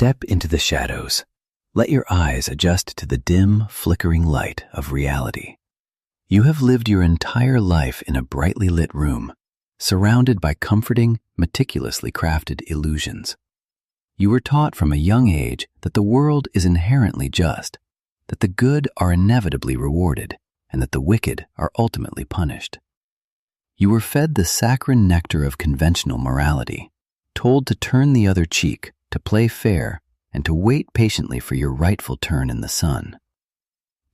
Step into the shadows. Let your eyes adjust to the dim, flickering light of reality. You have lived your entire life in a brightly lit room, surrounded by comforting, meticulously crafted illusions. You were taught from a young age that the world is inherently just, that the good are inevitably rewarded, and that the wicked are ultimately punished. You were fed the saccharine nectar of conventional morality, told to turn the other cheek, to play fair, and to wait patiently for your rightful turn in the sun.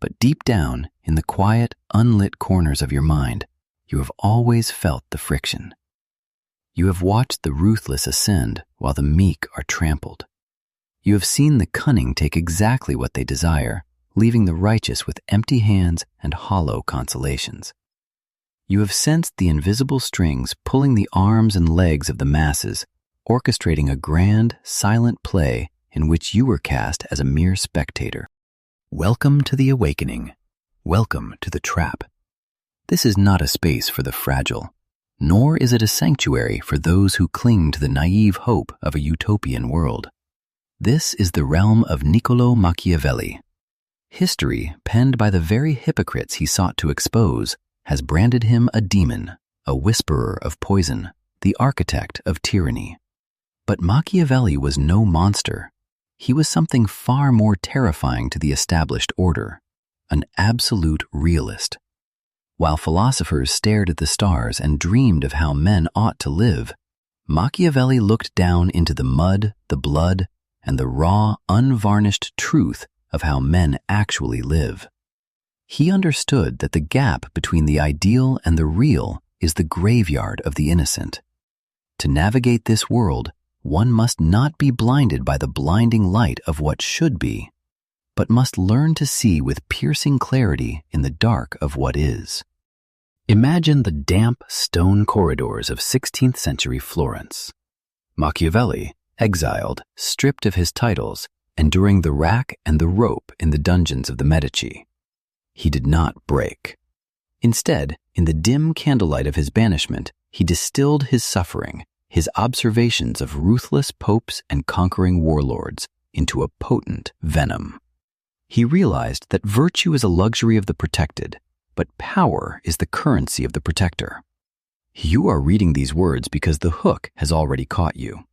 But deep down, in the quiet, unlit corners of your mind, you have always felt the friction. You have watched the ruthless ascend while the meek are trampled. You have seen the cunning take exactly what they desire, leaving the righteous with empty hands and hollow consolations. You have sensed the invisible strings pulling the arms and legs of the masses, orchestrating a grand, silent play in which you were cast as a mere spectator. Welcome to the awakening. Welcome to the trap. This is not a space for the fragile, nor is it a sanctuary for those who cling to the naive hope of a utopian world. This is the realm of Niccolò Machiavelli. History, penned by the very hypocrites he sought to expose, has branded him a demon, a whisperer of poison, the architect of tyranny. But Machiavelli was no monster. He was something far more terrifying to the established order, an absolute realist. While philosophers stared at the stars and dreamed of how men ought to live, Machiavelli looked down into the mud, the blood, and the raw, unvarnished truth of how men actually live. He understood that the gap between the ideal and the real is the graveyard of the innocent. To navigate this world, one must not be blinded by the blinding light of what should be, but must learn to see with piercing clarity in the dark of what is. Imagine the damp stone corridors of 16th century Florence. Machiavelli, exiled, stripped of his titles, enduring the rack and the rope in the dungeons of the Medici. He did not break. Instead, in the dim candlelight of his banishment, he distilled his suffering, his observations of ruthless popes and conquering warlords, into a potent venom. He realized that virtue is a luxury of the protected, but power is the currency of the protector. You are reading these words because the hook has already caught you.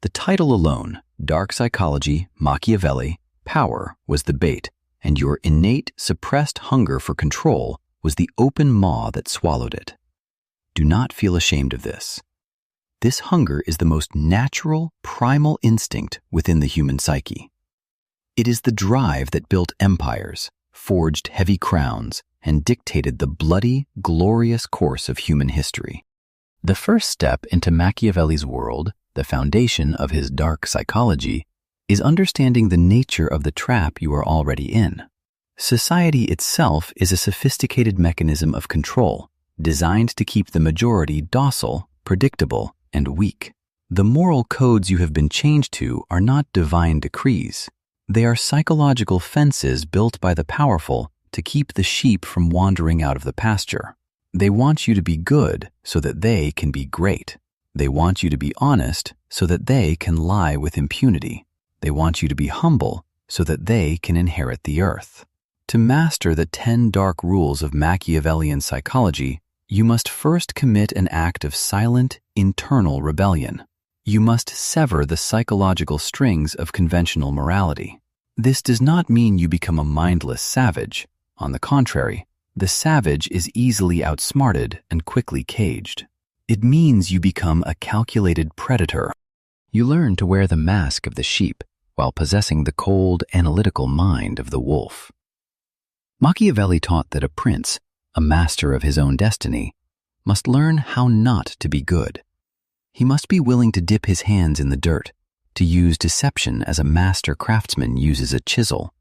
The title alone, Dark Psychology, Machiavelli, Power, was the bait, and your innate, suppressed hunger for control was the open maw that swallowed it. Do not feel ashamed of this. This hunger is the most natural, primal instinct within the human psyche. It is the drive that built empires, forged heavy crowns, and dictated the bloody, glorious course of human history. The first step into Machiavelli's world, the foundation of his dark psychology, is understanding the nature of the trap you are already in. Society itself is a sophisticated mechanism of control, designed to keep the majority docile, predictable, and weak. The moral codes you have been chained to are not divine decrees. They are psychological fences built by the powerful to keep the sheep from wandering out of the pasture. They want you to be good so that they can be great. They want you to be honest so that they can lie with impunity. They want you to be humble so that they can inherit the earth. To master the 10 dark rules of Machiavellian psychology, you must first commit an act of silent, internal rebellion. You must sever the psychological strings of conventional morality. This does not mean you become a mindless savage. On the contrary, the savage is easily outsmarted and quickly caged. It means you become a calculated predator. You learn to wear the mask of the sheep while possessing the cold, analytical mind of the wolf. Machiavelli taught that a prince, a master of his own destiny, must learn how not to be good. He must be willing to dip his hands in the dirt, to use deception as a master craftsman uses a chisel,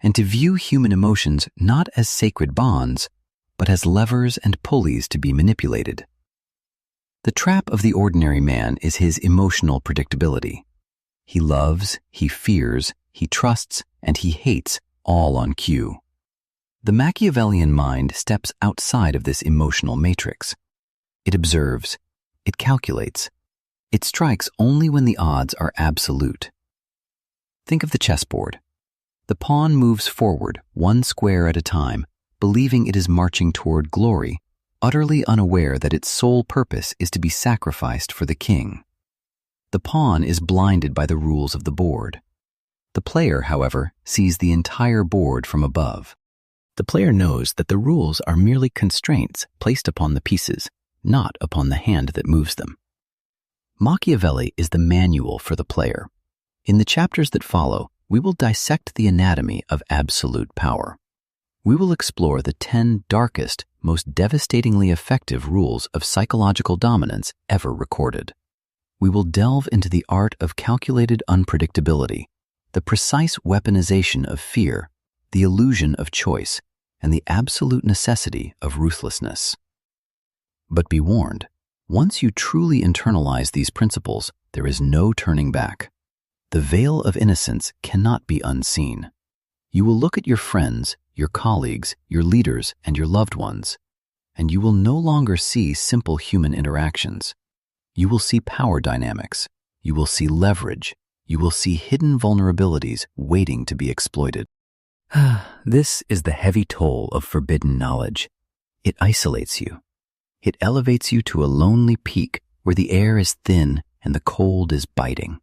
and to view human emotions not as sacred bonds, but as levers and pulleys to be manipulated. The trap of the ordinary man is his emotional predictability. He loves, he fears, he trusts, and he hates, all on cue. The Machiavellian mind steps outside of this emotional matrix. It observes, it calculates, it strikes only when the odds are absolute. Think of the chessboard. The pawn moves forward, one square at a time, believing it is marching toward glory, utterly unaware that its sole purpose is to be sacrificed for the king. The pawn is blinded by the rules of the board. The player, however, sees the entire board from above. The player knows that the rules are merely constraints placed upon the pieces, not upon the hand that moves them. Machiavelli is the manual for the player. In the chapters that follow, we will dissect the anatomy of absolute power. We will explore the 10 darkest, most devastatingly effective rules of psychological dominance ever recorded. We will delve into the art of calculated unpredictability, the precise weaponization of fear, the illusion of choice, and the absolute necessity of ruthlessness. But be warned, once you truly internalize these principles, there is no turning back. The veil of innocence cannot be unseen. You will look at your friends, your colleagues, your leaders, and your loved ones, and you will no longer see simple human interactions. You will see power dynamics. You will see leverage. You will see hidden vulnerabilities waiting to be exploited. This is the heavy toll of forbidden knowledge. It isolates you. It elevates you to a lonely peak where the air is thin and the cold is biting.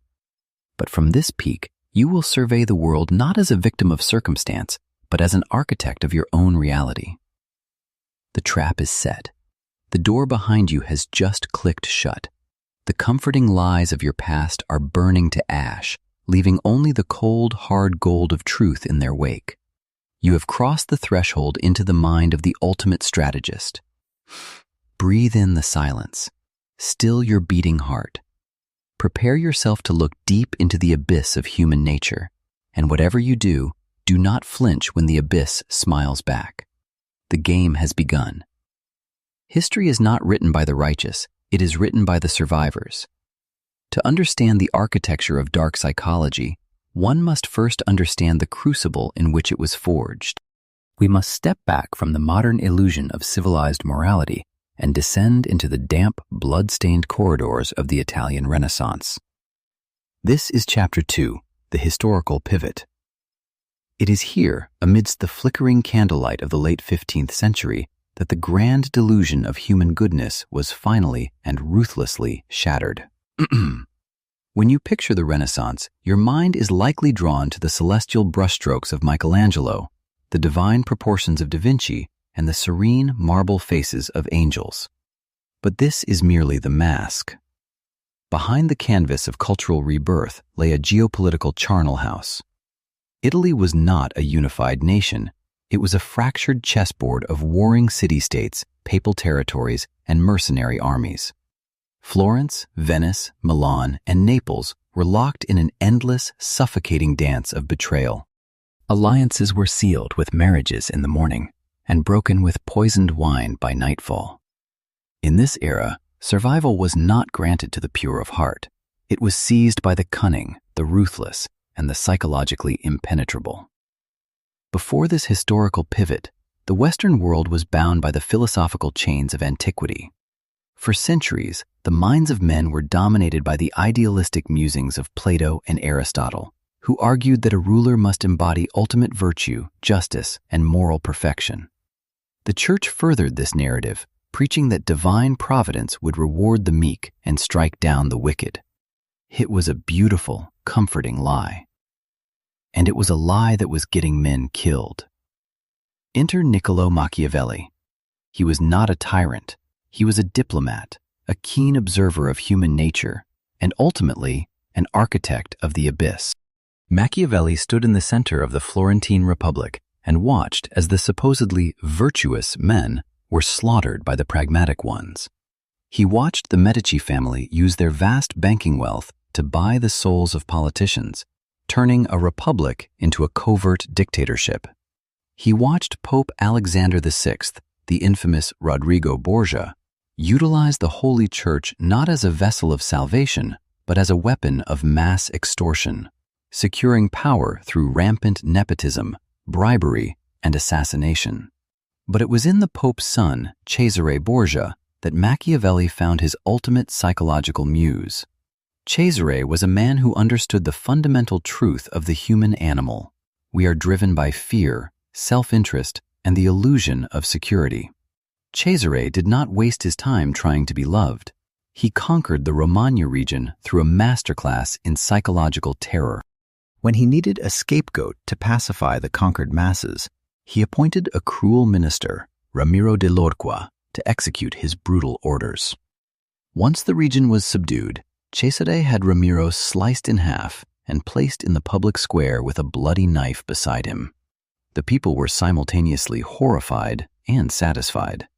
But from this peak, you will survey the world not as a victim of circumstance, but as an architect of your own reality. The trap is set. The door behind you has just clicked shut. The comforting lies of your past are burning to ash, leaving only the cold, hard gold of truth in their wake. You have crossed the threshold into the mind of the ultimate strategist. Breathe in the silence. Still your beating heart. Prepare yourself to look deep into the abyss of human nature, and whatever you do, do not flinch when the abyss smiles back. The game has begun. History is not written by the righteous, it is written by the survivors. To understand the architecture of dark psychology, one must first understand the crucible in which it was forged. We must step back from the modern illusion of civilized morality and descend into the damp, blood-stained corridors of the Italian Renaissance. This is Chapter 2, The Historical Pivot. It is here, amidst the flickering candlelight of the late 15th century, that the grand delusion of human goodness was finally and ruthlessly shattered. When you picture the Renaissance, your mind is likely drawn to the celestial brushstrokes of Michelangelo, the divine proportions of Da Vinci, and the serene marble faces of angels. But this is merely the mask. Behind the canvas of cultural rebirth lay a geopolitical charnel house. Italy was not a unified nation. It was a fractured chessboard of warring city-states, papal territories, and mercenary armies. Florence, Venice, Milan, and Naples were locked in an endless, suffocating dance of betrayal. Alliances were sealed with marriages in the morning and broken with poisoned wine by nightfall. In this era, survival was not granted to the pure of heart. It was seized by the cunning, the ruthless, and the psychologically impenetrable. Before this historical pivot, the Western world was bound by the philosophical chains of antiquity. For centuries, the minds of men were dominated by the idealistic musings of Plato and Aristotle, who argued that a ruler must embody ultimate virtue, justice, and moral perfection. The Church furthered this narrative, preaching that divine providence would reward the meek and strike down the wicked. It was a beautiful, comforting lie. And it was a lie that was getting men killed. Enter Niccolò Machiavelli. He was not a tyrant. He was a diplomat, a keen observer of human nature, and ultimately, an architect of the abyss. Machiavelli stood in the center of the Florentine Republic and watched as the supposedly virtuous men were slaughtered by the pragmatic ones. He watched the Medici family use their vast banking wealth to buy the souls of politicians, turning a republic into a covert dictatorship. He watched Pope Alexander VI, the infamous Rodrigo Borgia, utilize the Holy Church not as a vessel of salvation, but as a weapon of mass extortion, securing power through rampant nepotism, bribery, and assassination. But it was in the Pope's son, Cesare Borgia, that Machiavelli found his ultimate psychological muse. Cesare was a man who understood the fundamental truth of the human animal. We are driven by fear, self-interest, and the illusion of security. Cesare did not waste his time trying to be loved. He conquered the Romagna region through a masterclass in psychological terror. When he needed a scapegoat to pacify the conquered masses, he appointed a cruel minister, Ramiro de Lorqua, to execute his brutal orders. Once the region was subdued, Cesare had Ramiro sliced in half and placed in the public square with a bloody knife beside him. The people were simultaneously horrified and satisfied.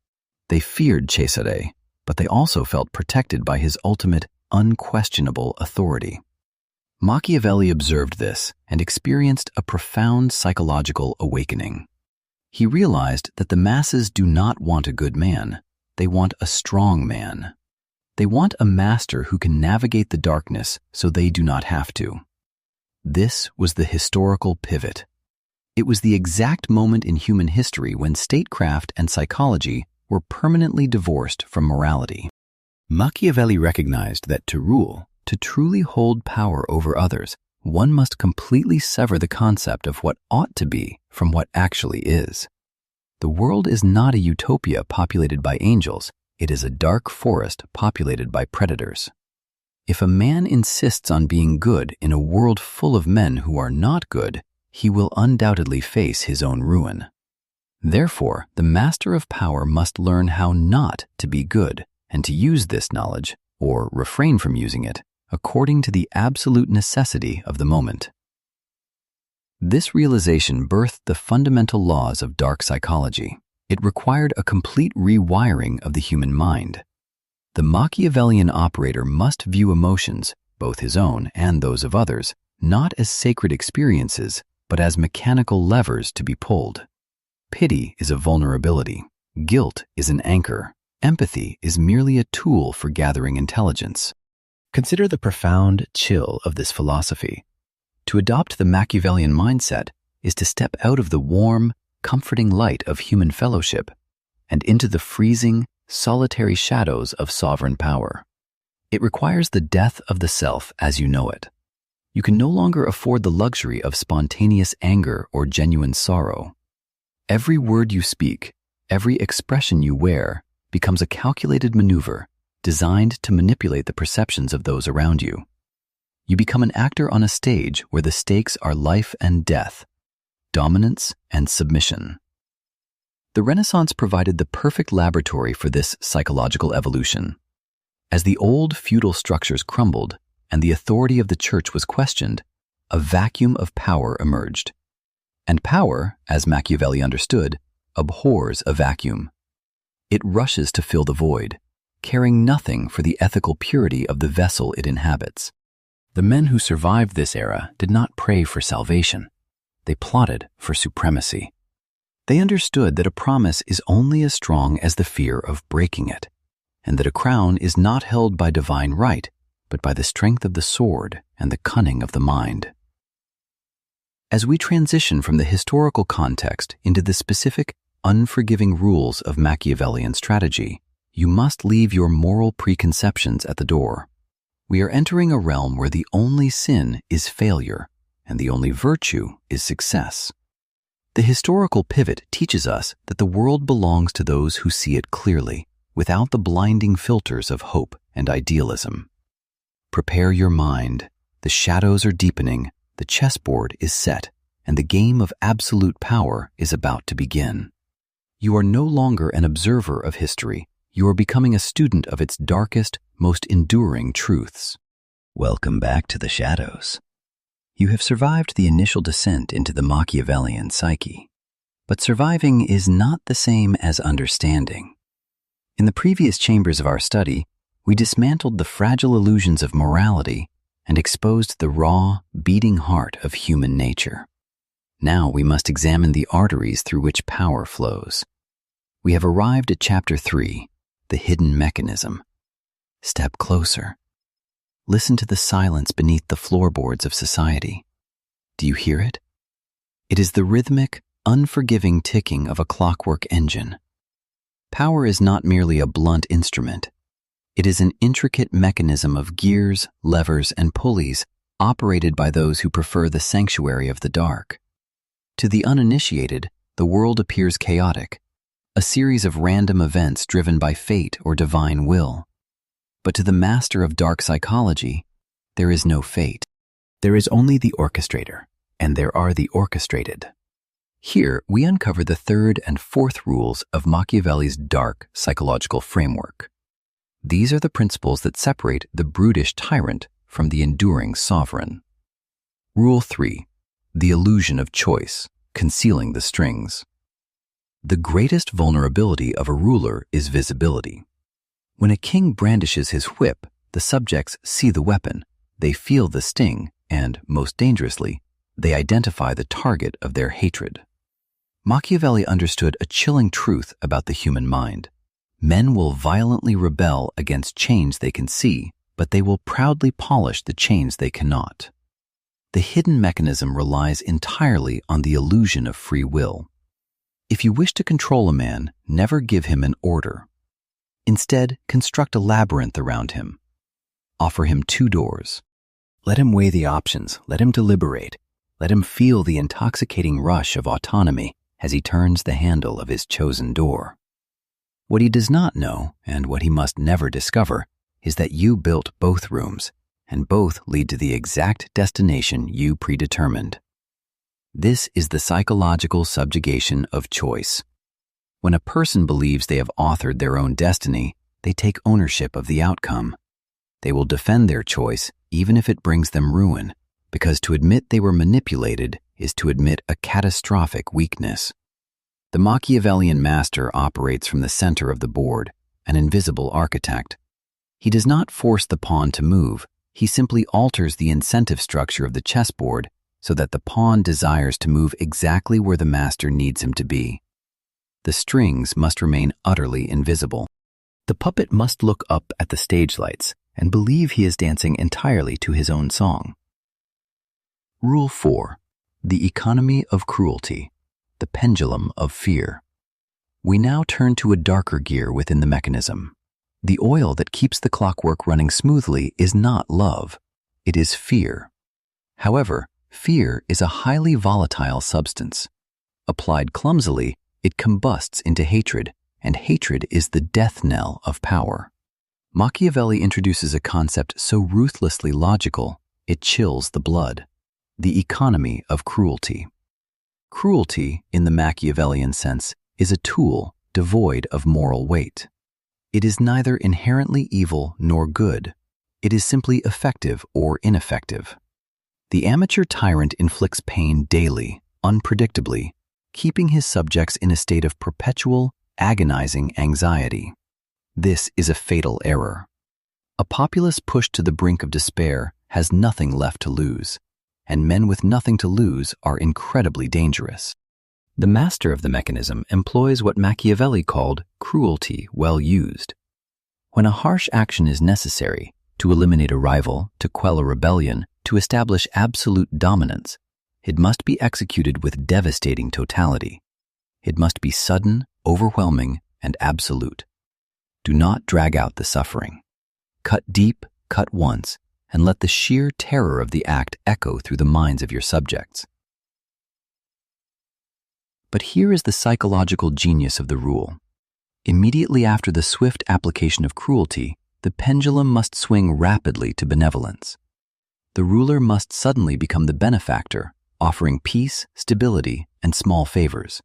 They feared Cesare, but they also felt protected by his ultimate, unquestionable authority. Machiavelli observed this and experienced a profound psychological awakening. He realized that the masses do not want a good man, they want a strong man. They want a master who can navigate the darkness so they do not have to. This was the historical pivot. It was the exact moment in human history when statecraft and psychology were permanently divorced from morality. Machiavelli recognized that to rule, to truly hold power over others, one must completely sever the concept of what ought to be from what actually is. The world is not a utopia populated by angels, it is a dark forest populated by predators. If a man insists on being good in a world full of men who are not good, he will undoubtedly face his own ruin. Therefore, the master of power must learn how not to be good and to use this knowledge, or refrain from using it, according to the absolute necessity of the moment. This realization birthed the fundamental laws of dark psychology. It required a complete rewiring of the human mind. The Machiavellian operator must view emotions, both his own and those of others, not as sacred experiences, but as mechanical levers to be pulled. Pity is a vulnerability. Guilt is an anchor. Empathy is merely a tool for gathering intelligence. Consider the profound chill of this philosophy. To adopt the Machiavellian mindset is to step out of the warm, comforting light of human fellowship and into the freezing, solitary shadows of sovereign power. It requires the death of the self as you know it. You can no longer afford the luxury of spontaneous anger or genuine sorrow. Every word you speak, every expression you wear, becomes a calculated maneuver designed to manipulate the perceptions of those around you. You become an actor on a stage where the stakes are life and death, dominance and submission. The Renaissance provided the perfect laboratory for this psychological evolution. As the old feudal structures crumbled and the authority of the church was questioned, a vacuum of power emerged. And power, as Machiavelli understood, abhors a vacuum. It rushes to fill the void, caring nothing for the ethical purity of the vessel it inhabits. The men who survived this era did not pray for salvation. They plotted for supremacy. They understood that a promise is only as strong as the fear of breaking it, and that a crown is not held by divine right, but by the strength of the sword and the cunning of the mind. As we transition from the historical context into the specific, unforgiving rules of Machiavellian strategy, you must leave your moral preconceptions at the door. We are entering a realm where the only sin is failure, and the only virtue is success. The historical pivot teaches us that the world belongs to those who see it clearly, without the blinding filters of hope and idealism. Prepare your mind. The shadows are deepening, the chessboard is set, and the game of absolute power is about to begin. You are no longer an observer of history. You are becoming a student of its darkest, most enduring truths. Welcome back to the shadows. You have survived the initial descent into the Machiavellian psyche. But surviving is not the same as understanding. In the previous chambers of our study, we dismantled the fragile illusions of morality and exposed the raw, beating heart of human nature. Now we must examine the arteries through which power flows. We have arrived at Chapter 3, the hidden mechanism. Step closer. Listen to the silence beneath the floorboards of society. Do you hear it? It is the rhythmic, unforgiving ticking of a clockwork engine. Power is not merely a blunt instrument. It is an intricate mechanism of gears, levers, and pulleys operated by those who prefer the sanctuary of the dark. To the uninitiated, the world appears chaotic, a series of random events driven by fate or divine will. But to the master of dark psychology, there is no fate. There is only the orchestrator, and there are the orchestrated. Here, we uncover the third and fourth rules of Machiavelli's dark psychological framework. These are the principles that separate the brutish tyrant from the enduring sovereign. Rule 3. The illusion of choice, concealing the strings. The greatest vulnerability of a ruler is visibility. When a king brandishes his whip, the subjects see the weapon, they feel the sting, and, most dangerously, they identify the target of their hatred. Machiavelli understood a chilling truth about the human mind. Men will violently rebel against chains they can see, but they will proudly polish the chains they cannot. The hidden mechanism relies entirely on the illusion of free will. If you wish to control a man, never give him an order. Instead, construct a labyrinth around him. Offer him 2 doors. Let him weigh the options, let him deliberate, let him feel the intoxicating rush of autonomy as he turns the handle of his chosen door. What he does not know, and what he must never discover, is that you built both rooms, and both lead to the exact destination you predetermined. This is the psychological subjugation of choice. When a person believes they have authored their own destiny, they take ownership of the outcome. They will defend their choice even if it brings them ruin, because to admit they were manipulated is to admit a catastrophic weakness. The Machiavellian master operates from the center of the board, an invisible architect. He does not force the pawn to move, he simply alters the incentive structure of the chessboard so that the pawn desires to move exactly where the master needs him to be. The strings must remain utterly invisible. The puppet must look up at the stage lights and believe he is dancing entirely to his own song. Rule 4. The economy of cruelty, the pendulum of fear. We now turn to a darker gear within the mechanism. The oil that keeps the clockwork running smoothly is not love, it is fear. However, fear is a highly volatile substance. Applied clumsily, it combusts into hatred, and hatred is the death knell of power. Machiavelli introduces a concept so ruthlessly logical, it chills the blood: the economy of cruelty. Cruelty, in the Machiavellian sense, is a tool devoid of moral weight. It is neither inherently evil nor good. It is simply effective or ineffective. The amateur tyrant inflicts pain daily, unpredictably, keeping his subjects in a state of perpetual, agonizing anxiety. This is a fatal error. A populace pushed to the brink of despair has nothing left to lose, and men with nothing to lose are incredibly dangerous. The master of the mechanism employs what Machiavelli called cruelty well used. When a harsh action is necessary, to eliminate a rival, to quell a rebellion, to establish absolute dominance, it must be executed with devastating totality. It must be sudden, overwhelming, and absolute. Do not drag out the suffering. Cut deep, cut once, and let the sheer terror of the act echo through the minds of your subjects. But here is the psychological genius of the rule. Immediately after the swift application of cruelty, the pendulum must swing rapidly to benevolence. The ruler must suddenly become the benefactor, offering peace, stability, and small favors.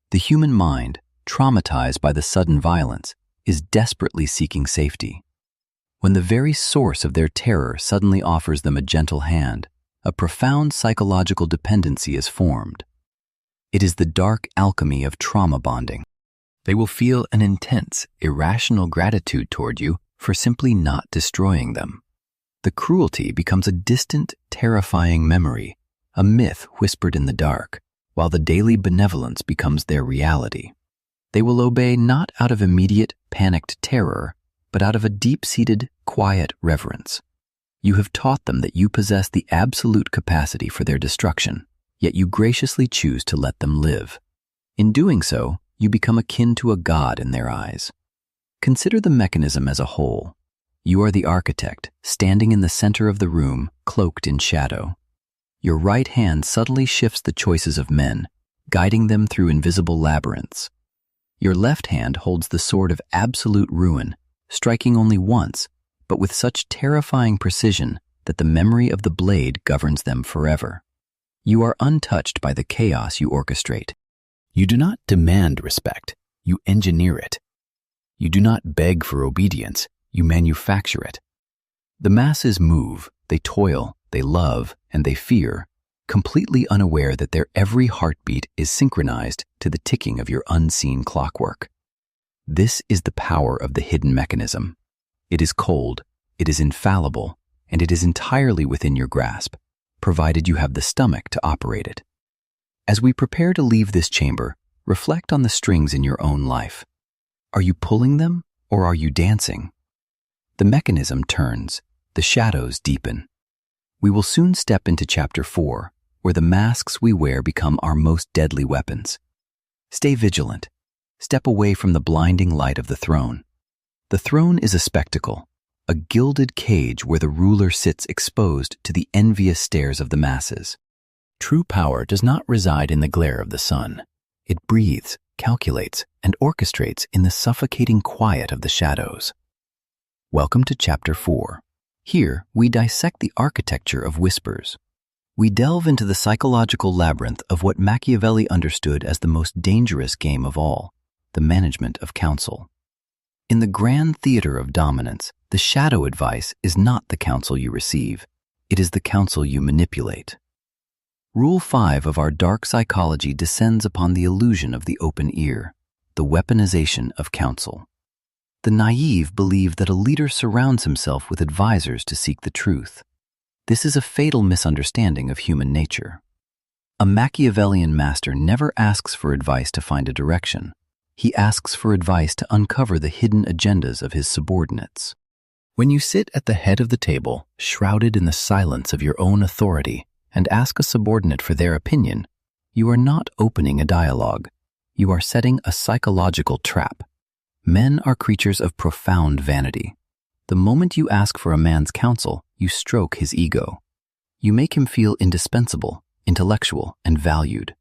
The human mind, traumatized by the sudden violence, is desperately seeking safety. When the very source of their terror suddenly offers them a gentle hand, a profound psychological dependency is formed. It is the dark alchemy of trauma bonding. They will feel an intense, irrational gratitude toward you for simply not destroying them. The cruelty becomes a distant, terrifying memory, a myth whispered in the dark, while the daily benevolence becomes their reality. They will obey not out of immediate, panicked terror, but out of a deep-seated, quiet reverence. You have taught them that you possess the absolute capacity for their destruction, yet you graciously choose to let them live. In doing so, you become akin to a god in their eyes. Consider the mechanism as a whole. You are the architect, standing in the center of the room, cloaked in shadow. Your right hand subtly shifts the choices of men, guiding them through invisible labyrinths. Your left hand holds the sword of absolute ruin, striking only once, but with such terrifying precision that the memory of the blade governs them forever. You are untouched by the chaos you orchestrate. You do not demand respect, you engineer it. You do not beg for obedience, you manufacture it. The masses move, they toil, they love, and they fear, completely unaware that their every heartbeat is synchronized to the ticking of your unseen clockwork. This is the power of the hidden mechanism. It is cold, it is infallible, and it is entirely within your grasp, provided you have the stomach to operate it. As we prepare to leave this chamber, reflect on the strings in your own life. Are you pulling them, or are you dancing? The mechanism turns, the shadows deepen. We will soon step into Chapter 4, where the masks we wear become our most deadly weapons. Stay vigilant. Step away from the blinding light of the throne. The throne is a spectacle, a gilded cage where the ruler sits exposed to the envious stares of the masses. True power does not reside in the glare of the sun. It breathes, calculates, and orchestrates in the suffocating quiet of the shadows. Welcome to Chapter 4. Here, we dissect the architecture of whispers. We delve into the psychological labyrinth of what Machiavelli understood as the most dangerous game of all, the management of counsel. In the grand theater of dominance, the shadow advice is not the counsel you receive, it is the counsel you manipulate. Rule 5 of our dark psychology descends upon the illusion of the open ear, the weaponization of counsel. The naive believe that a leader surrounds himself with advisors to seek the truth. This is a fatal misunderstanding of human nature. A Machiavellian master never asks for advice to find a direction. He asks for advice to uncover the hidden agendas of his subordinates. When you sit at the head of the table, shrouded in the silence of your own authority, and ask a subordinate for their opinion, you are not opening a dialogue. You are setting a psychological trap. Men are creatures of profound vanity. The moment you ask for a man's counsel, you stroke his ego. You make him feel indispensable, intellectual, and valued.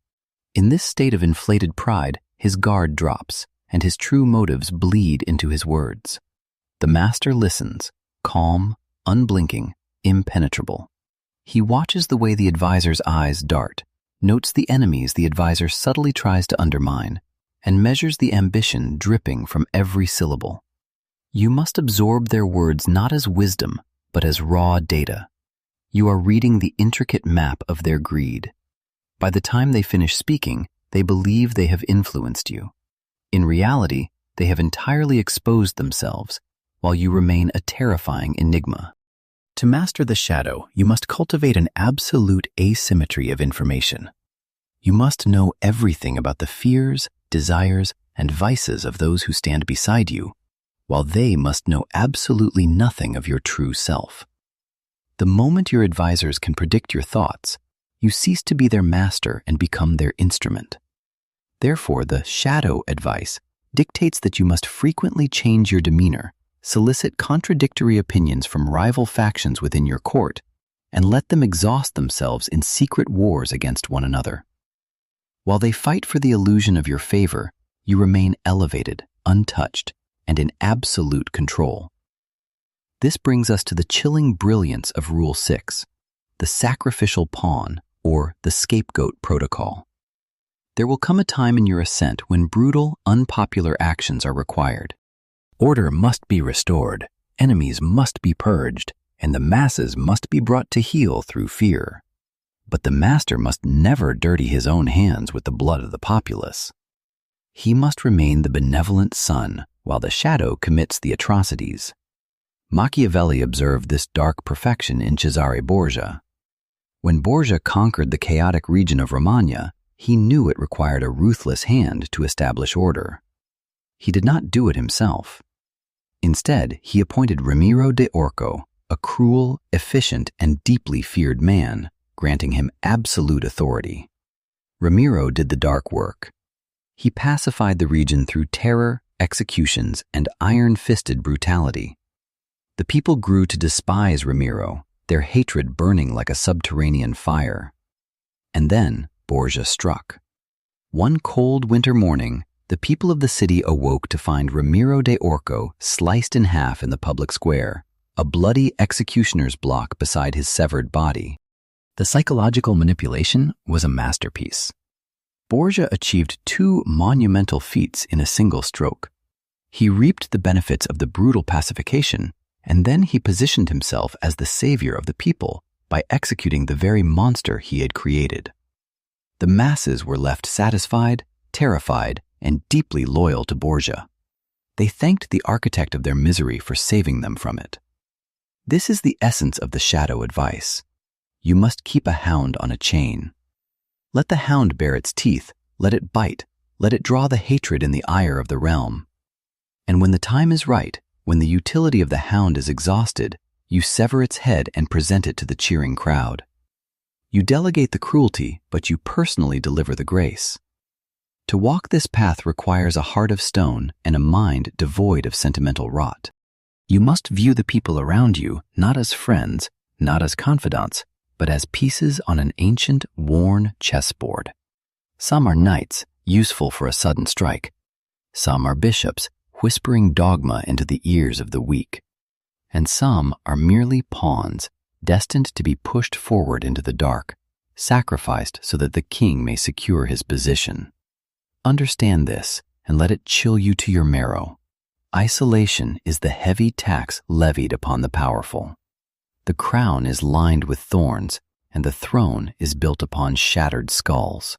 In this state of inflated pride, his guard drops, and his true motives bleed into his words. The master listens, calm, unblinking, impenetrable. He watches the way the advisor's eyes dart, notes the enemies the advisor subtly tries to undermine, and measures the ambition dripping from every syllable. You must absorb their words not as wisdom, but as raw data. You are reading the intricate map of their greed. By the time they finish speaking, they believe they have influenced you. In reality, they have entirely exposed themselves, while you remain a terrifying enigma. To master the shadow, you must cultivate an absolute asymmetry of information. You must know everything about the fears, desires, and vices of those who stand beside you, while they must know absolutely nothing of your true self. The moment your advisors can predict your thoughts, you cease to be their master and become their instrument. Therefore, the shadow advice dictates that you must frequently change your demeanor, solicit contradictory opinions from rival factions within your court, and let them exhaust themselves in secret wars against one another. While they fight for the illusion of your favor, you remain elevated, untouched, and in absolute control. This brings us to the chilling brilliance of Rule 6, the sacrificial pawn, or the scapegoat protocol. There will come a time in your ascent when brutal, unpopular actions are required. Order must be restored, enemies must be purged, and the masses must be brought to heel through fear. But the master must never dirty his own hands with the blood of the populace. He must remain the benevolent son, while the shadow commits the atrocities. Machiavelli observed this dark perfection in Cesare Borgia. When Borgia conquered the chaotic region of Romagna, he knew it required a ruthless hand to establish order. He did not do it himself. Instead, he appointed Ramiro de Orco, a cruel, efficient, and deeply feared man, granting him absolute authority. Ramiro did the dark work. He pacified the region through terror, executions, and iron-fisted brutality. The people grew to despise Ramiro, their hatred burning like a subterranean fire. And then Borgia struck. One cold winter morning, the people of the city awoke to find Ramiro de Orco sliced in half in the public square, a bloody executioner's block beside his severed body. The psychological manipulation was a masterpiece. Borgia achieved two monumental feats in a single stroke. He reaped the benefits of the brutal pacification, and then he positioned himself as the savior of the people by executing the very monster he had created. The masses were left satisfied, terrified, and deeply loyal to Borgia. They thanked the architect of their misery for saving them from it. This is the essence of the shadow advice. You must keep a hound on a chain. Let the hound bare its teeth, let it bite, let it draw the hatred in the ire of the realm. And when the time is right, when the utility of the hound is exhausted, you sever its head and present it to the cheering crowd. You delegate the cruelty, but you personally deliver the grace. To walk this path requires a heart of stone and a mind devoid of sentimental rot. You must view the people around you not as friends, not as confidants, but as pieces on an ancient, worn chessboard. Some are knights, useful for a sudden strike. Some are bishops, whispering dogma into the ears of the weak. And some are merely pawns, destined to be pushed forward into the dark, sacrificed so that the king may secure his position. Understand this, and let it chill you to your marrow. Isolation is the heavy tax levied upon the powerful. The crown is lined with thorns, and the throne is built upon shattered skulls.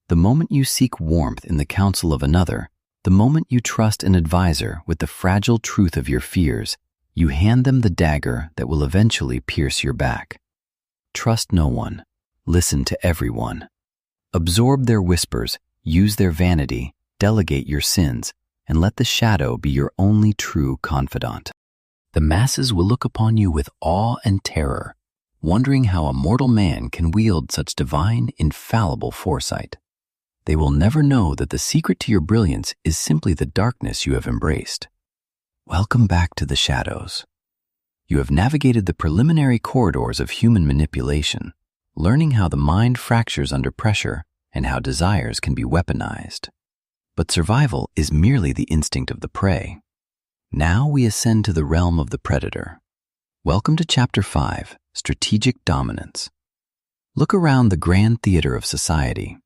The moment you seek warmth in the counsel of another, the moment you trust an advisor with the fragile truth of your fears, you hand them the dagger that will eventually pierce your back. Trust no one. Listen to everyone. Absorb their whispers, use their vanity, delegate your sins, and let the shadow be your only true confidant. The masses will look upon you with awe and terror, wondering how a mortal man can wield such divine, infallible foresight. They will never know that the secret to your brilliance is simply the darkness you have embraced. Welcome back to the shadows. You have navigated the preliminary corridors of human manipulation, learning how the mind fractures under pressure and how desires can be weaponized. But survival is merely the instinct of the prey. Now we ascend to the realm of the predator. Welcome to Chapter 5, Strategic Dominance. Look around the grand theater of society.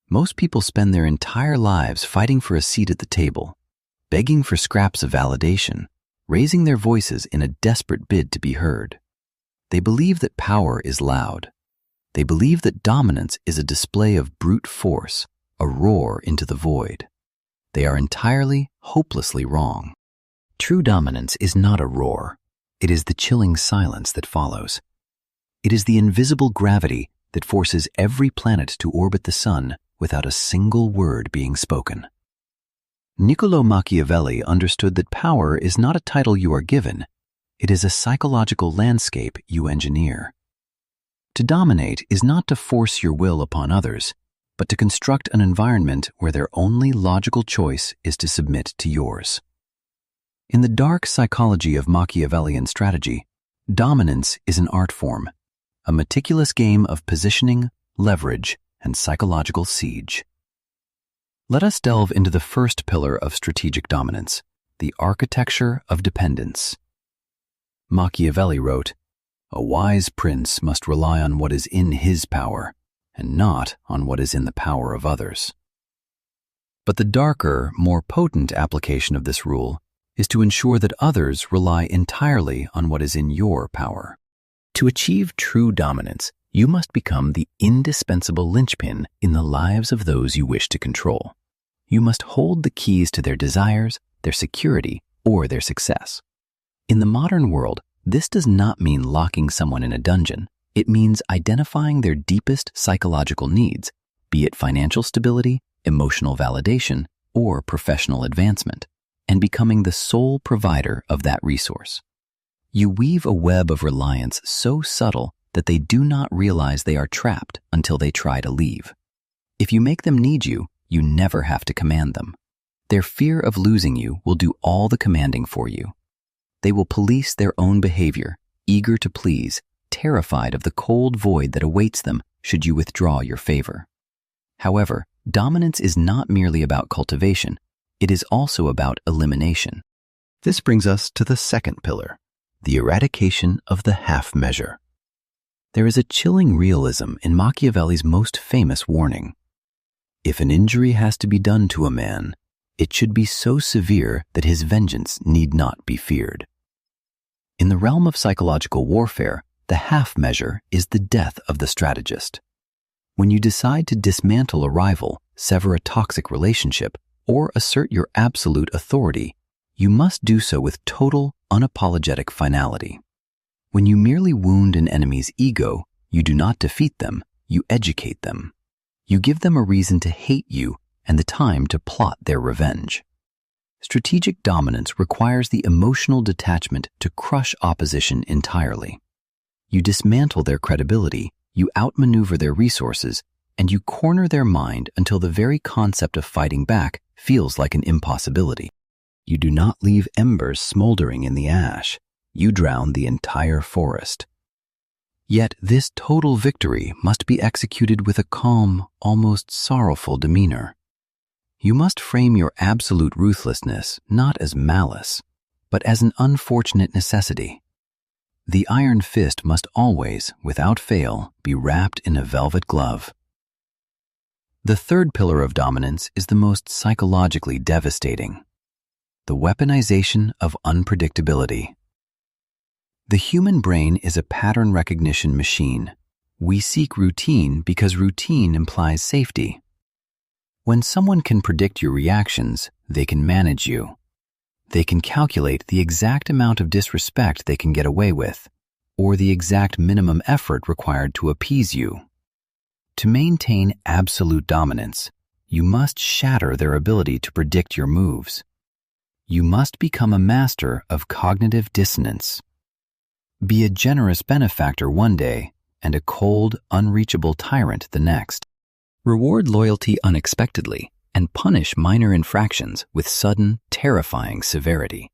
Most people spend their entire lives fighting for a seat at the table, begging for scraps of validation, raising their voices in a desperate bid to be heard. They believe that power is loud. They believe that dominance is a display of brute force, a roar into the void. They are entirely, hopelessly wrong. True dominance is not a roar. It is the chilling silence that follows. It is the invisible gravity that forces every planet to orbit the sun without a single word being spoken. Niccolò Machiavelli understood that power is not a title you are given. It is a psychological landscape you engineer. To dominate is not to force your will upon others, but to construct an environment where their only logical choice is to submit to yours. In the dark psychology of Machiavellian strategy, dominance is an art form, a meticulous game of positioning, leverage, and psychological siege. Let us delve into the first pillar of strategic dominance, the architecture of dependence. Machiavelli wrote, "A wise prince must rely on what is in his power, and not on what is in the power of others." But the darker, more potent application of this rule is to ensure that others rely entirely on what is in your power. To achieve true dominance, you must become the indispensable linchpin in the lives of those you wish to control. You must hold the keys to their desires, their security, or their success. In the modern world, this does not mean locking someone in a dungeon. It means identifying their deepest psychological needs, be it financial stability, emotional validation, or professional advancement, and becoming the sole provider of that resource. You weave a web of reliance so subtle that they do not realize they are trapped until they try to leave. If you make them need you, you never have to command them. Their fear of losing you will do all the commanding for you. They will police their own behavior, eager to please, terrified of the cold void that awaits them should you withdraw your favor. However, dominance is not merely about cultivation, it is also about elimination. This brings us to the second pillar, the eradication of the half measure. There is a chilling realism in Machiavelli's most famous warning. If an injury has to be done to a man, it should be so severe that his vengeance need not be feared. In the realm of psychological warfare, the half measure is the death of the strategist. When you decide to dismantle a rival, sever a toxic relationship, or assert your absolute authority, you must do so with total, unapologetic finality. When you merely wound an enemy's ego, you do not defeat them, you educate them. You give them a reason to hate you and the time to plot their revenge. Strategic dominance requires the emotional detachment to crush opposition entirely. You dismantle their credibility, you outmaneuver their resources, and you corner their mind until the very concept of fighting back feels like an impossibility. You do not leave embers smoldering in the ash. You drown the entire forest. Yet this total victory must be executed with a calm, almost sorrowful demeanor. You must frame your absolute ruthlessness not as malice, but as an unfortunate necessity. The iron fist must always, without fail, be wrapped in a velvet glove. The third pillar of dominance is the most psychologically devastating: the weaponization of unpredictability. The human brain is a pattern recognition machine. We seek routine because routine implies safety. When someone can predict your reactions, they can manage you. They can calculate the exact amount of disrespect they can get away with, or the exact minimum effort required to appease you. To maintain absolute dominance, you must shatter their ability to predict your moves. You must become a master of cognitive dissonance. Be a generous benefactor one day and a cold, unreachable tyrant the next. Reward loyalty unexpectedly and punish minor infractions with sudden, terrifying severity.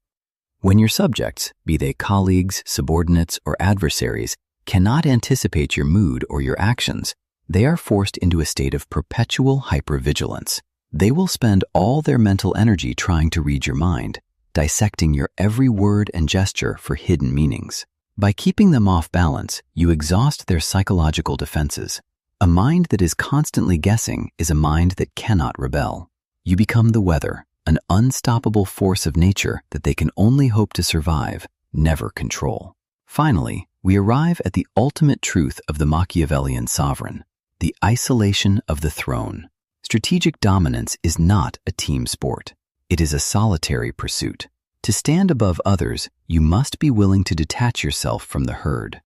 When your subjects, be they colleagues, subordinates, or adversaries, cannot anticipate your mood or your actions, they are forced into a state of perpetual hypervigilance. They will spend all their mental energy trying to read your mind, dissecting your every word and gesture for hidden meanings. By keeping them off balance, you exhaust their psychological defenses. A mind that is constantly guessing is a mind that cannot rebel. You become the weather, an unstoppable force of nature that they can only hope to survive, never control. Finally, we arrive at the ultimate truth of the Machiavellian sovereign: the isolation of the throne. Strategic dominance is not a team sport. It is a solitary pursuit. To stand above others, you must be willing to detach yourself from the herd.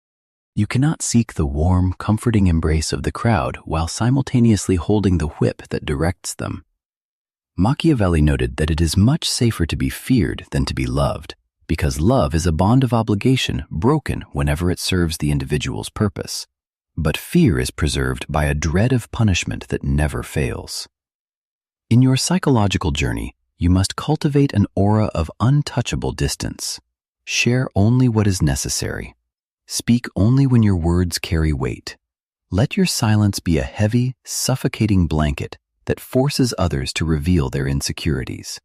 You cannot seek the warm, comforting embrace of the crowd while simultaneously holding the whip that directs them. Machiavelli noted that it is much safer to be feared than to be loved, because love is a bond of obligation broken whenever it serves the individual's purpose. But fear is preserved by a dread of punishment that never fails. In your psychological journey, you must cultivate an aura of untouchable distance. Share only what is necessary. Speak only when your words carry weight. Let your silence be a heavy, suffocating blanket that forces others to reveal their insecurities.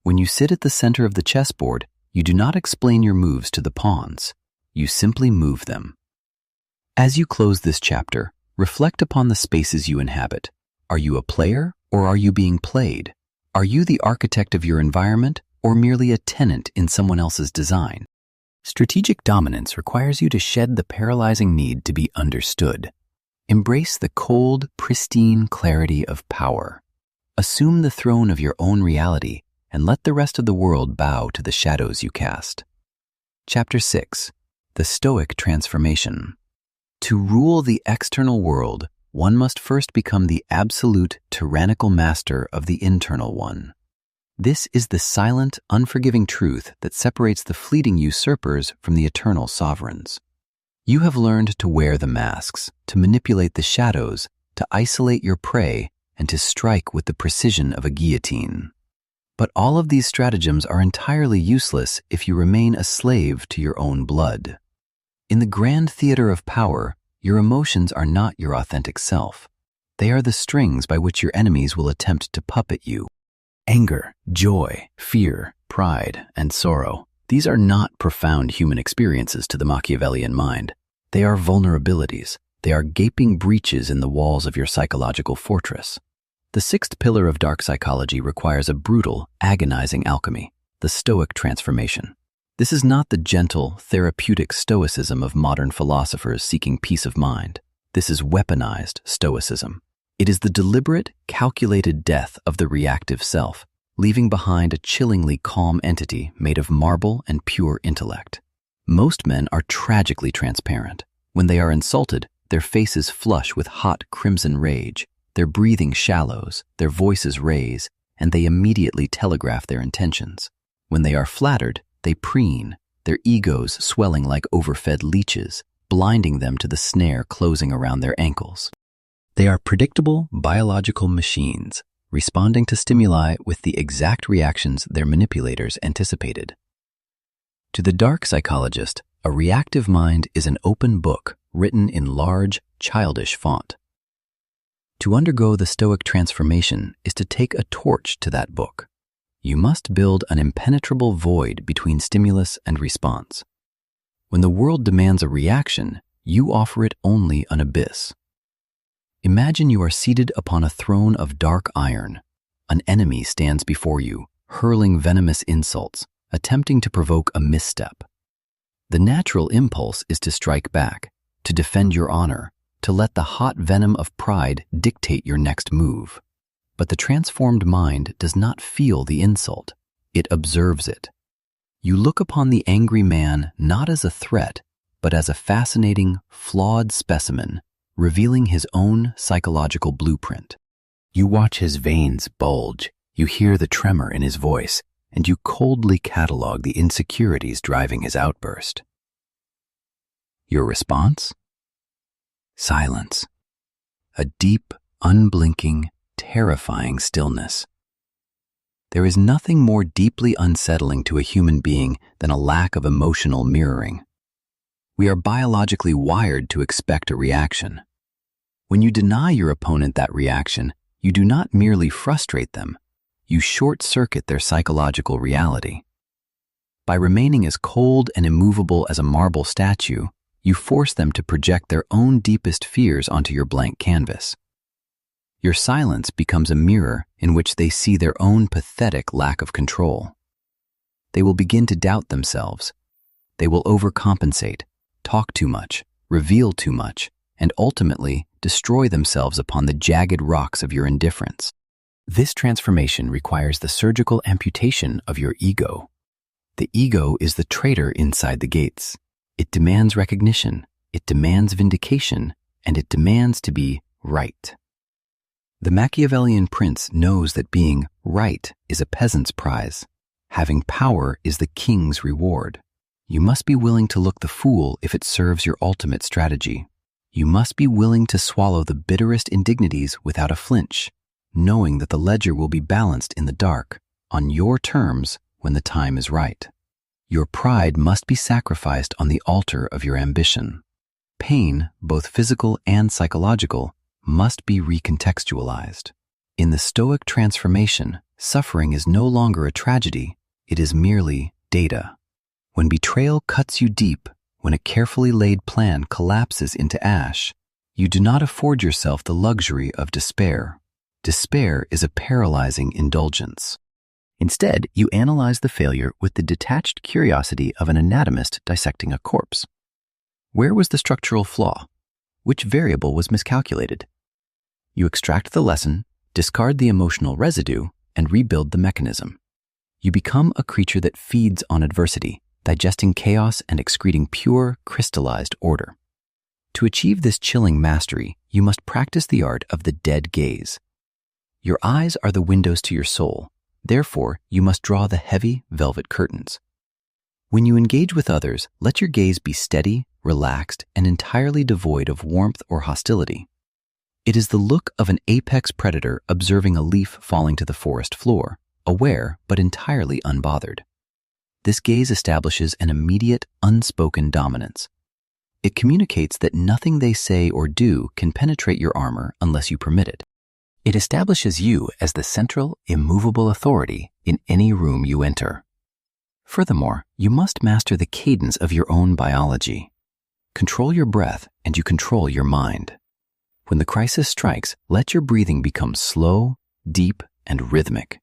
When you sit at the center of the chessboard, you do not explain your moves to the pawns. You simply move them. As you close this chapter, reflect upon the spaces you inhabit. Are you a player or are you being played? Are you the architect of your environment or merely a tenant in someone else's design? Strategic dominance requires you to shed the paralyzing need to be understood. Embrace the cold, pristine clarity of power. Assume the throne of your own reality and let the rest of the world bow to the shadows you cast. Chapter 6. The Stoic Transformation. To rule the external world, one must first become the absolute, tyrannical master of the internal one. This is the silent, unforgiving truth that separates the fleeting usurpers from the eternal sovereigns. You have learned to wear the masks, to manipulate the shadows, to isolate your prey, and to strike with the precision of a guillotine. But all of these stratagems are entirely useless if you remain a slave to your own blood. In the grand theater of power, your emotions are not your authentic self. They are the strings by which your enemies will attempt to puppet you. Anger, joy, fear, pride, and sorrow. These are not profound human experiences to the Machiavellian mind. They are vulnerabilities. They are gaping breaches in the walls of your psychological fortress. The sixth pillar of dark psychology requires a brutal, agonizing alchemy, the Stoic transformation. This is not the gentle, therapeutic stoicism of modern philosophers seeking peace of mind. This is weaponized stoicism. It is the deliberate, calculated death of the reactive self, leaving behind a chillingly calm entity made of marble and pure intellect. Most men are tragically transparent. When they are insulted, their faces flush with hot crimson rage, their breathing shallows, their voices raise, and they immediately telegraph their intentions. When they are flattered, they preen, their egos swelling like overfed leeches, blinding them to the snare closing around their ankles. They are predictable biological machines, responding to stimuli with the exact reactions their manipulators anticipated. To the dark psychologist, a reactive mind is an open book written in large, childish font. To undergo the Stoic transformation is to take a torch to that book. You must build an impenetrable void between stimulus and response. When the world demands a reaction, you offer it only an abyss. Imagine you are seated upon a throne of dark iron. An enemy stands before you, hurling venomous insults, attempting to provoke a misstep. The natural impulse is to strike back, to defend your honor, to let the hot venom of pride dictate your next move. But the transformed mind does not feel the insult. It observes it. You look upon the angry man not as a threat, but as a fascinating, flawed specimen, revealing his own psychological blueprint. You watch his veins bulge, you hear the tremor in his voice, and you coldly catalog the insecurities driving his outburst. Your response? Silence. A deep, unblinking, terrifying stillness. There is nothing more deeply unsettling to a human being than a lack of emotional mirroring. We are biologically wired to expect a reaction. When you deny your opponent that reaction, you do not merely frustrate them, you short-circuit their psychological reality. By remaining as cold and immovable as a marble statue, you force them to project their own deepest fears onto your blank canvas. Your silence becomes a mirror in which they see their own pathetic lack of control. They will begin to doubt themselves. They will overcompensate, talk too much, reveal too much, and ultimately destroy themselves upon the jagged rocks of your indifference. This transformation requires the surgical amputation of your ego. The ego is the traitor inside the gates. It demands recognition, it demands vindication, and it demands to be right. The Machiavellian prince knows that being right is a peasant's prize. Having power is the king's reward. You must be willing to look the fool if it serves your ultimate strategy. You must be willing to swallow the bitterest indignities without a flinch, knowing that the ledger will be balanced in the dark, on your terms when the time is right. Your pride must be sacrificed on the altar of your ambition. Pain, both physical and psychological, must be recontextualized. In the Stoic transformation, suffering is no longer a tragedy, it is merely data. When betrayal cuts you deep, when a carefully laid plan collapses into ash, you do not afford yourself the luxury of despair. Despair is a paralyzing indulgence. Instead, you analyze the failure with the detached curiosity of an anatomist dissecting a corpse. Where was the structural flaw? Which variable was miscalculated? You extract the lesson, discard the emotional residue, and rebuild the mechanism. You become a creature that feeds on adversity, digesting chaos and excreting pure, crystallized order. To achieve this chilling mastery, you must practice the art of the dead gaze. Your eyes are the windows to your soul. Therefore, you must draw the heavy velvet curtains. When you engage with others, let your gaze be steady, relaxed, and entirely devoid of warmth or hostility. It is the look of an apex predator observing a leaf falling to the forest floor, aware but entirely unbothered. This gaze establishes an immediate, unspoken dominance. It communicates that nothing they say or do can penetrate your armor unless you permit it. It establishes you as the central, immovable authority in any room you enter. Furthermore, you must master the cadence of your own biology. Control your breath and you control your mind. When the crisis strikes, let your breathing become slow, deep, and rhythmic.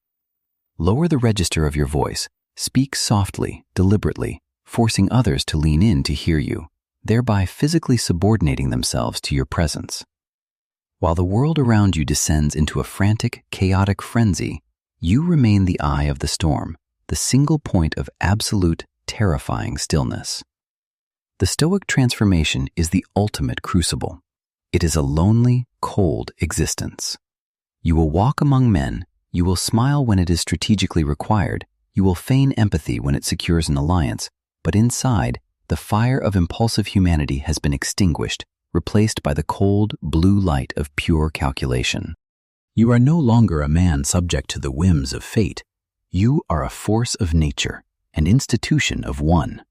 Lower the register of your voice. Speak softly, deliberately, forcing others to lean in to hear you, thereby physically subordinating themselves to your presence. While the world around you descends into a frantic, chaotic frenzy, you remain the eye of the storm, the single point of absolute, terrifying stillness. The Stoic transformation is the ultimate crucible. It is a lonely, cold existence. You will walk among men, you will smile when it is strategically required, you will feign empathy when it secures an alliance, but inside, the fire of impulsive humanity has been extinguished, replaced by the cold, blue light of pure calculation. You are no longer a man subject to the whims of fate. You are a force of nature, an institution of one.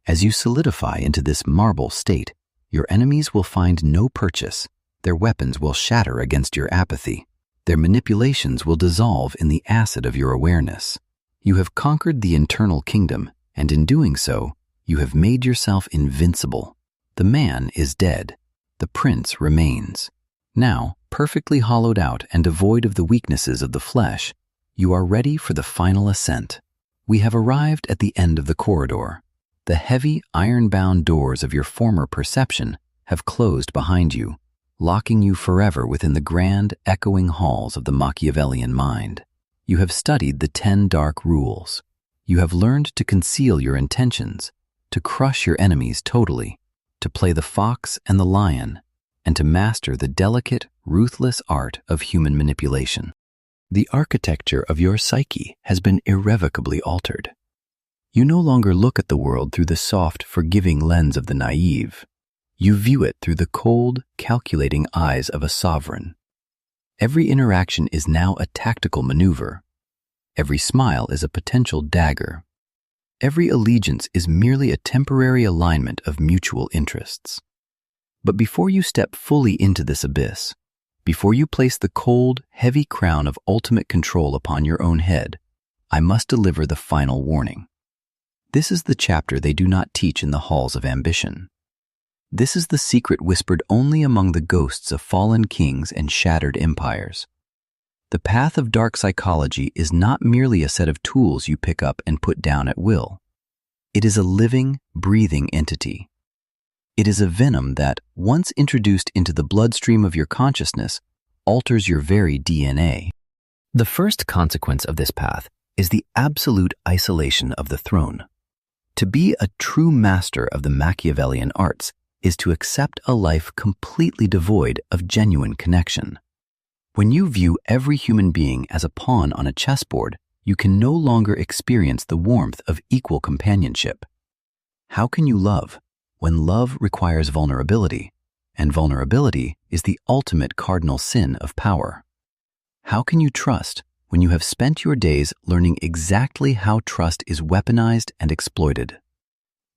As you solidify into this marble state, your enemies will find no purchase. Their weapons will shatter against your apathy. Their manipulations will dissolve in the acid of your awareness. You have conquered the internal kingdom, and in doing so, you have made yourself invincible. The man is dead. The prince remains. Now, perfectly hollowed out and devoid of the weaknesses of the flesh, you are ready for the final ascent. We have arrived at the end of the corridor. The heavy, iron-bound doors of your former perception have closed behind you, locking you forever within the grand, echoing halls of the Machiavellian mind. You have studied the 10 dark rules. You have learned to conceal your intentions, to crush your enemies totally, to play the fox and the lion, and to master the delicate, ruthless art of human manipulation. The architecture of your psyche has been irrevocably altered. You no longer look at the world through the soft, forgiving lens of the naive. You view it through the cold, calculating eyes of a sovereign. Every interaction is now a tactical maneuver. Every smile is a potential dagger. Every allegiance is merely a temporary alignment of mutual interests. But before you step fully into this abyss, before you place the cold, heavy crown of ultimate control upon your own head, I must deliver the final warning. This is the chapter they do not teach in the halls of ambition. This is the secret whispered only among the ghosts of fallen kings and shattered empires. The path of dark psychology is not merely a set of tools you pick up and put down at will. It is a living, breathing entity. It is a venom that, once introduced into the bloodstream of your consciousness, alters your very DNA. The first consequence of this path is the absolute isolation of the throne. To be a true master of the Machiavellian arts is to accept a life completely devoid of genuine connection. When you view every human being as a pawn on a chessboard, you can no longer experience the warmth of equal companionship. How can you love when love requires vulnerability, and vulnerability is the ultimate cardinal sin of power? How can you trust when you have spent your days learning exactly how trust is weaponized and exploited?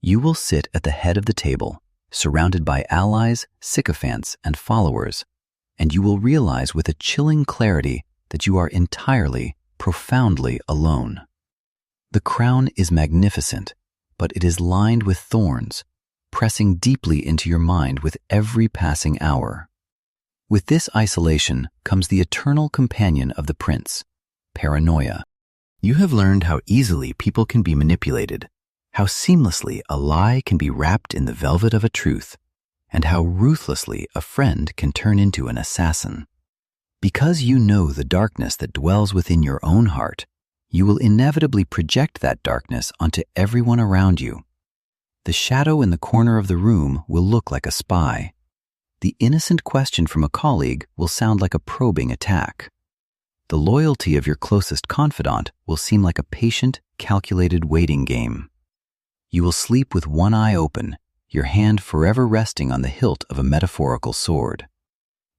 You will sit at the head of the table, surrounded by allies, sycophants, and followers, and you will realize with a chilling clarity that you are entirely, profoundly alone. The crown is magnificent, but it is lined with thorns, pressing deeply into your mind with every passing hour. With this isolation comes the eternal companion of the prince, paranoia. You have learned how easily people can be manipulated, how seamlessly a lie can be wrapped in the velvet of a truth, and how ruthlessly a friend can turn into an assassin. Because you know the darkness that dwells within your own heart, you will inevitably project that darkness onto everyone around you. The shadow in the corner of the room will look like a spy. The innocent question from a colleague will sound like a probing attack. The loyalty of your closest confidant will seem like a patient, calculated waiting game. You will sleep with one eye open, your hand forever resting on the hilt of a metaphorical sword.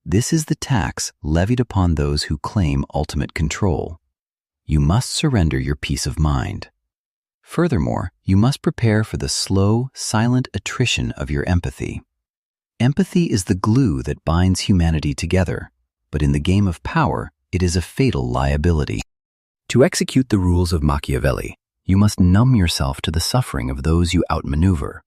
This is the tax levied upon those who claim ultimate control. you must surrender your peace of mind. Furthermore, you must prepare for the slow, silent attrition of your empathy. Empathy is the glue that binds humanity together, but in the game of power, it is a fatal liability. To execute the rules of Machiavelli, you must numb yourself to the suffering of those you outmaneuver.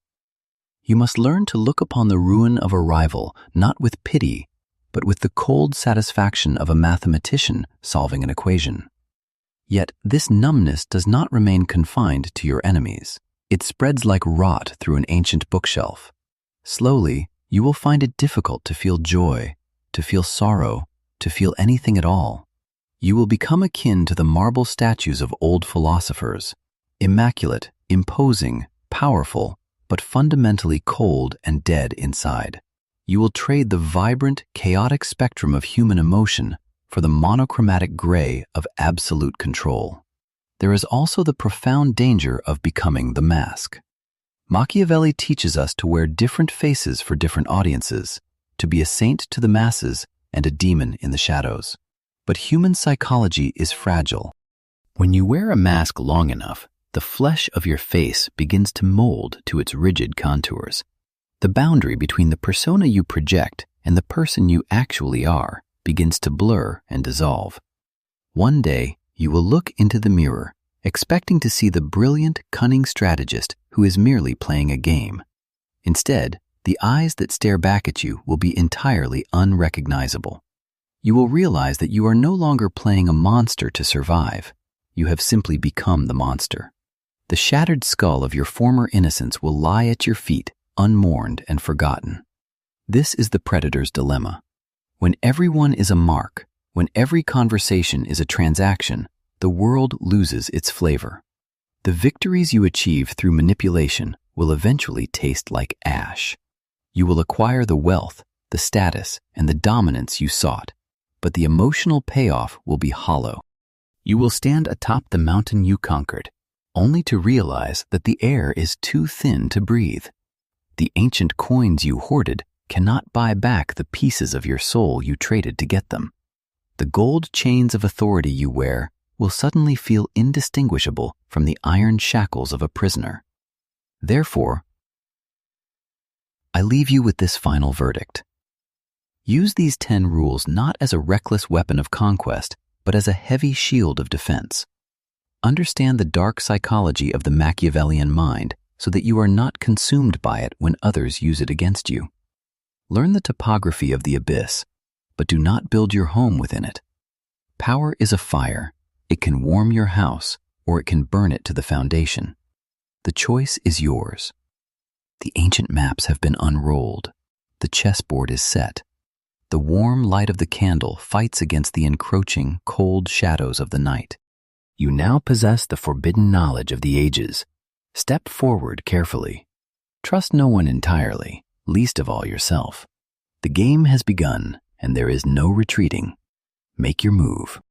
You must learn to look upon the ruin of a rival not with pity, but with the cold satisfaction of a mathematician solving an equation. Yet this numbness does not remain confined to your enemies. It spreads like rot through an ancient bookshelf. Slowly, you will find it difficult to feel joy, to feel sorrow, to feel anything at all. You will become akin to the marble statues of old philosophers, immaculate, imposing, powerful, but fundamentally cold and dead inside. You will trade the vibrant, chaotic spectrum of human emotion for the monochromatic gray of absolute control. There is also the profound danger of becoming the mask. Machiavelli teaches us to wear different faces for different audiences, to be a saint to the masses and a demon in the shadows. But human psychology is fragile. When you wear a mask long enough, the flesh of your face begins to mold to its rigid contours. The boundary between the persona you project and the person you actually are begins to blur and dissolve. One day, you will look into the mirror, expecting to see the brilliant, cunning strategist who is merely playing a game. Instead, the eyes that stare back at you will be entirely unrecognizable. You will realize that you are no longer playing a monster to survive. You have simply become the monster. The shattered skull of your former innocence will lie at your feet, unmourned and forgotten. This is the predator's dilemma. When everyone is a mark, when every conversation is a transaction, the world loses its flavor. The victories you achieve through manipulation will eventually taste like ash. You will acquire the wealth, the status, and the dominance you sought, but the emotional payoff will be hollow. You will stand atop the mountain you conquered, only to realize that the air is too thin to breathe. The ancient coins you hoarded cannot buy back the pieces of your soul you traded to get them. The gold chains of authority you wear will suddenly feel indistinguishable from the iron shackles of a prisoner. Therefore, I leave you with this final verdict. Use these 10 rules not as a reckless weapon of conquest, but as a heavy shield of defense. Understand the dark psychology of the Machiavellian mind so that you are not consumed by it when others use it against you. Learn the topography of the abyss, but do not build your home within it. Power is a fire. It can warm your house, or it can burn it to the foundation. The choice is yours. The ancient maps have been unrolled. The chessboard is set. The warm light of the candle fights against the encroaching, cold shadows of the night. You now possess the forbidden knowledge of the ages. Step forward carefully. Trust no one entirely, least of all yourself. The game has begun, and there is no retreating. Make your move.